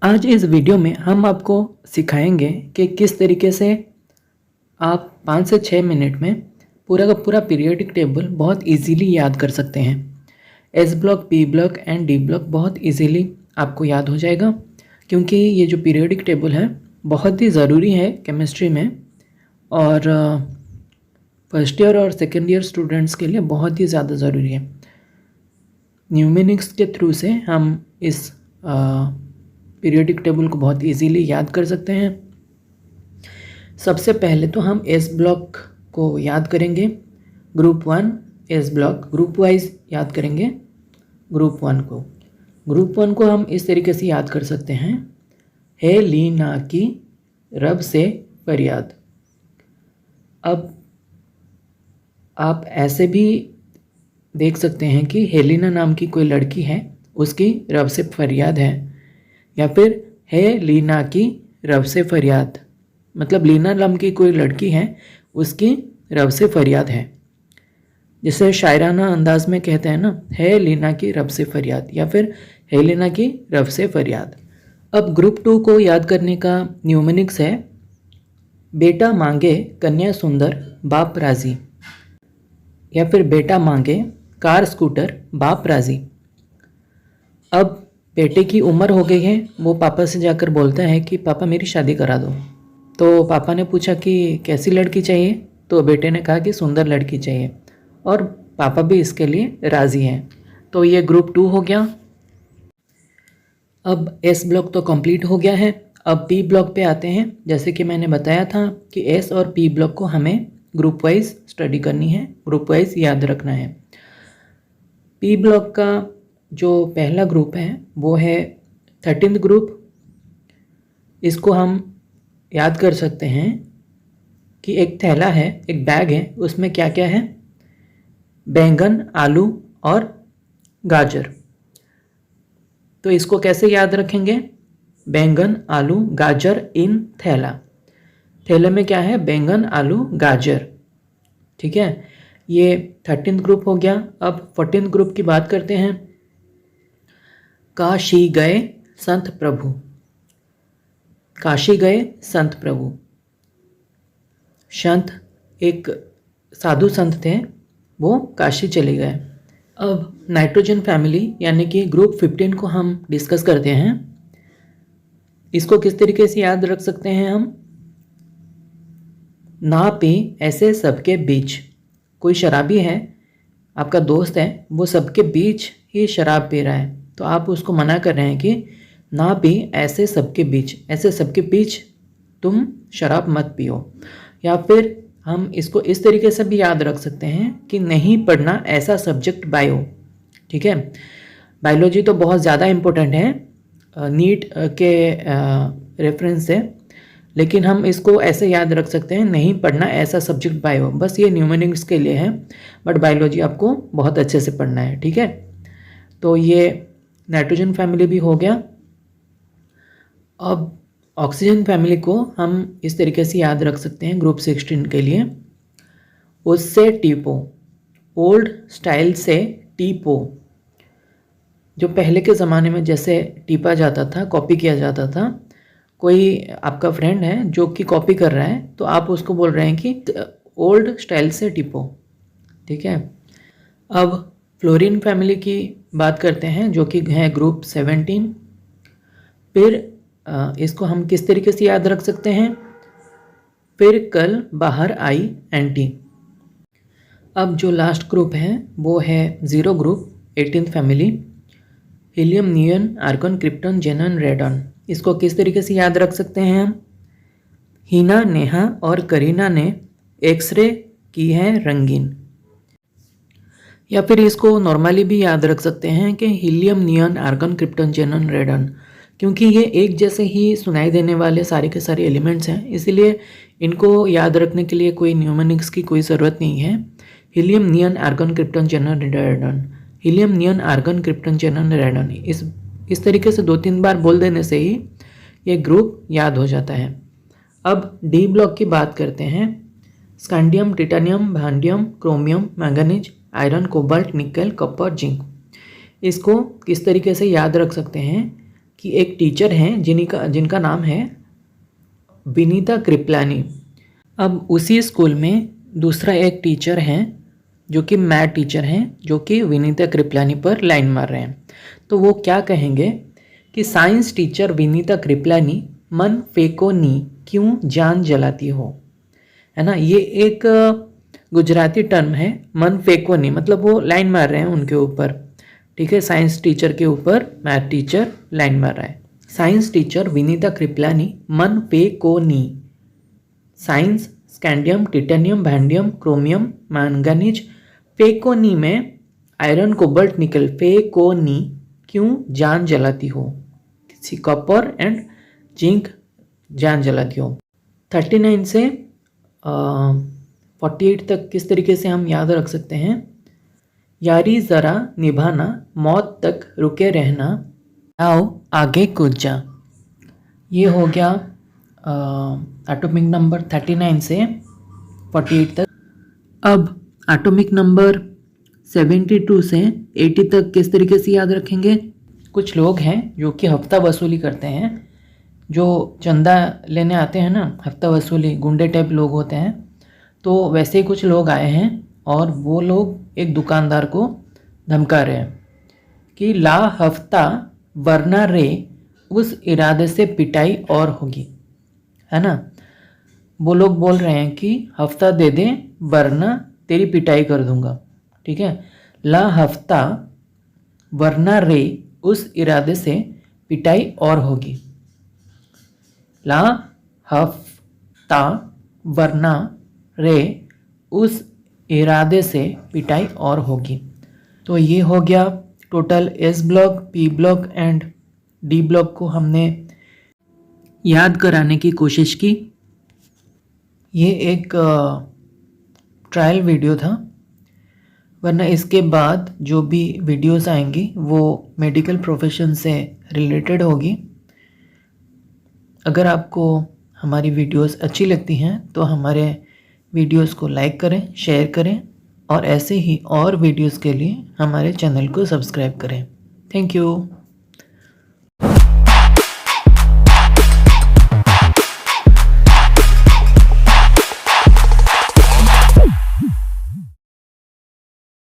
आज इस वीडियो में हम आपको सिखाएंगे कि किस तरीके से आप 5 से 6 मिनट में पूरा का पूरा पीरियोडिक टेबल बहुत इजीली याद कर सकते हैं। S block, P block and D block बहुत इजीली आपको याद हो जाएगा, क्योंकि ये जो पीरियोडिक टेबल है बहुत ही ज़रूरी है केमिस्ट्री में, और फर्स्ट ईयर और सेकेंड ईयर स्टूडेंट्स के लिए बहुत ही ज़्यादा ज़रूरी है। न्यूमेरिक्स के थ्रू से हम इस पीरियोडिक टेबल को बहुत इजीली याद कर सकते हैं। सबसे पहले तो हम एस ब्लॉक को याद करेंगे। Group 1 S block group wise याद करेंगे। ग्रुप 1 को हम इस तरीके से याद कर सकते हैं। हेलिना की रब से फरियाद। अब आप ऐसे भी देख सकते हैं कि हेलिना नाम की कोई लड़की है, उसकी रब से फरियाद है, या फिर है लीना की रब से फरियाद, मतलब लीना नाम की कोई लड़की है, उसकी रब से फरियाद है। जिसे शायराना अंदाज में कहते हैं ना, है लीना की रब से फरियाद, या फिर है लीना की रब से फरियाद। अब ग्रुप 2 को याद करने का न्यूमेरिक्स है। बेटा मांगे कन्या सुंदर बाप राजी, या फिर बेटा मांगे कार स्कूटर बाप राजी। अब बेटे की उम्र हो गई है, वो पापा से जाकर बोलता है कि पापा मेरी शादी करा दो। तो पापा ने पूछा कि कैसी लड़की चाहिए, तो बेटे ने कहा कि सुंदर लड़की चाहिए, और पापा भी इसके लिए राज़ी हैं। तो ये ग्रुप 2 हो गया। अब एस ब्लॉक तो कंप्लीट हो गया है। अब पी ब्लॉक पे आते हैं। जैसे कि मैंने बताया था कि एस और पी ब्लॉक को हमें ग्रुप वाइज स्टडी करनी है, ग्रुप वाइज याद रखना है। पी ब्लॉक का जो पहला ग्रुप है वो है 13th ग्रुप। इसको हम याद कर सकते हैं कि एक थैला है, एक बैग है, उसमें क्या क्या है? बैंगन, आलू और गाजर। तो इसको कैसे याद रखेंगे? बैंगन, आलू, गाजर इन थैला। थैले में क्या है? बैंगन, आलू, गाजर। ठीक है, ये 13th ग्रुप हो गया। अब 14th ग्रुप की बात करते हैं। काशी गए संत प्रभु। काशी गए संत प्रभु। संत एक साधु संत थे, वो काशी चले गए। अब नाइट्रोजन फैमिली यानी कि ग्रुप 15 को हम डिस्कस करते हैं। इसको किस तरीके से याद रख सकते हैं हम? ना पी ऐसे सबके बीच। कोई शराबी है, आपका दोस्त है, वो सबके बीच ही शराब पी रहा है, तो आप उसको मना कर रहे हैं कि ना पी ऐसे सबके बीच, ऐसे सबके बीच तुम शराब मत पियो। या फिर हम इसको इस तरीके से भी याद रख सकते हैं कि नहीं पढ़ना ऐसा सब्जेक्ट बायो। ठीक है, बायोलॉजी तो बहुत ज़्यादा इम्पोर्टेंट है नीट के रेफरेंस से, लेकिन हम इसको ऐसे याद रख सकते हैं, नहीं पढ़ना ऐसा सब्जेक्ट बायो। बस ये न्यूमेरिक्स के लिए है, बट बायोलॉजी आपको बहुत अच्छे से पढ़ना है। ठीक है, तो ये नाइट्रोजन फैमिली भी हो गया। अब ऑक्सीजन फैमिली को हम इस तरीके से याद रख सकते हैं ग्रुप 16 के लिए। उससे टीपो, ओल्ड स्टाइल से टीपो। जो पहले के ज़माने में जैसे टीपा जाता था, कॉपी किया जाता था, कोई आपका फ्रेंड है जो कि कॉपी कर रहा है, तो आप उसको बोल रहे हैं कि ओल्ड स्टाइल से टीपो। ठीक है, अब फ्लोरीन फैमिली की बात करते हैं, जो कि है ग्रुप 17। फिर इसको हम किस तरीके से याद रख सकते हैं? फिर कल बाहर आई एंटी। अब जो लास्ट ग्रुप है वो है 0 ग्रुप 18th फैमिली। हीलियम, नियन, आर्गन, क्रिप्टन, जेनन, रेडन। इसको किस तरीके से याद रख सकते हैं हम? हीना, नेहा और करीना ने एक्सरे की है रंगीन। या फिर इसको नॉर्मली भी याद रख सकते हैं कि हीलियम, नियन, आर्गन, क्रिप्टन, जेनन, रेडन, क्योंकि ये एक जैसे ही सुनाई देने वाले सारे के सारे एलिमेंट्स हैं, इसीलिए इनको याद रखने के लिए कोई न्यूमेरिक्स की कोई ज़रूरत नहीं है। हीलियम, नियन, आर्गन, क्रिप्टन, जेनन, रेडन। हीलियम, नियन, आर्गन, क्रिप्टन, जेनन, रेडन। इस तरीके से 2-3 बार बोल देने से ही ये ग्रुप याद हो जाता है। अब डी ब्लॉक की बात करते हैं। Scandium, titanium, vanadium, chromium, manganese, iron, cobalt, nickel, copper, zinc. इसको किस तरीके से याद रख सकते हैं कि एक टीचर हैं जिनका नाम है विनीता कृपलानी। अब उसी स्कूल में दूसरा एक टीचर हैं जो कि मैथ टीचर हैं, जो कि विनीता कृपलानी पर लाइन मार रहे हैं। तो वो क्या कहेंगे कि साइंस टीचर विनीता कृपलानी मन फेंको नी क्यों जान जलाती हो, है ना। ये एक गुजराती टर्म है, मन फेंको नी, मतलब वो लाइन मार रहे हैं उनके ऊपर, ठीक है। साइंस टीचर के ऊपर मैथ टीचर लाइन मार रहा है। साइंस टीचर विनीता कृपलानी मन फेंको नी। Science scandium, titanium, vanadium, chromium, manganese, फेकोनी में आयरन, कोबाल्ट, निकल, फेकोनी क्यों जान जलाती हो, किसी कॉपर एंड जिंक जान जलाती हो। 39 से 48 तक किस तरीके से हम याद रख सकते हैं। यारी ज़रा निभाना, मौत तक रुके रहना, आओ आगे कूद जा। ये हो गया एटॉमिक नंबर 39 से 48 तक। अब एटॉमिक नंबर 72 से 80 तक किस तरीके से याद रखेंगे। कुछ लोग हैं जो कि हफ्ता वसूली करते हैं, जो चंदा लेने आते हैं ना, हफ्ता वसूली गुंडे टाइप लोग होते हैं। तो वैसे ही कुछ लोग आए हैं और वो लोग एक दुकानदार को धमका रहे हैं कि ला हफ्ता वरना रे, उस इरादे से पिटाई और होगी, है ना। वो लोग बोल रहे हैं कि हफ्ता दे दे वरना तेरी पिटाई कर दूंगा, ठीक है। ला हफ्ता वरना रे, उस इरादे से पिटाई और होगी। ला हफ्ता वरना रे, उस इरादे से पिटाई और होगी। तो ये हो गया total S block, P block and D block को हमने याद कराने की कोशिश की। ये एक ट्रायल वीडियो था, वरना इसके बाद जो भी वीडियोस आएंगी वो मेडिकल प्रोफेशन से रिलेटेड होगी। अगर आपको हमारी वीडियोस अच्छी लगती हैं तो हमारे वीडियोस को लाइक करें, शेयर करें और ऐसे ही और वीडियोस के लिए हमारे चैनल को सब्सक्राइब करें। Thank you.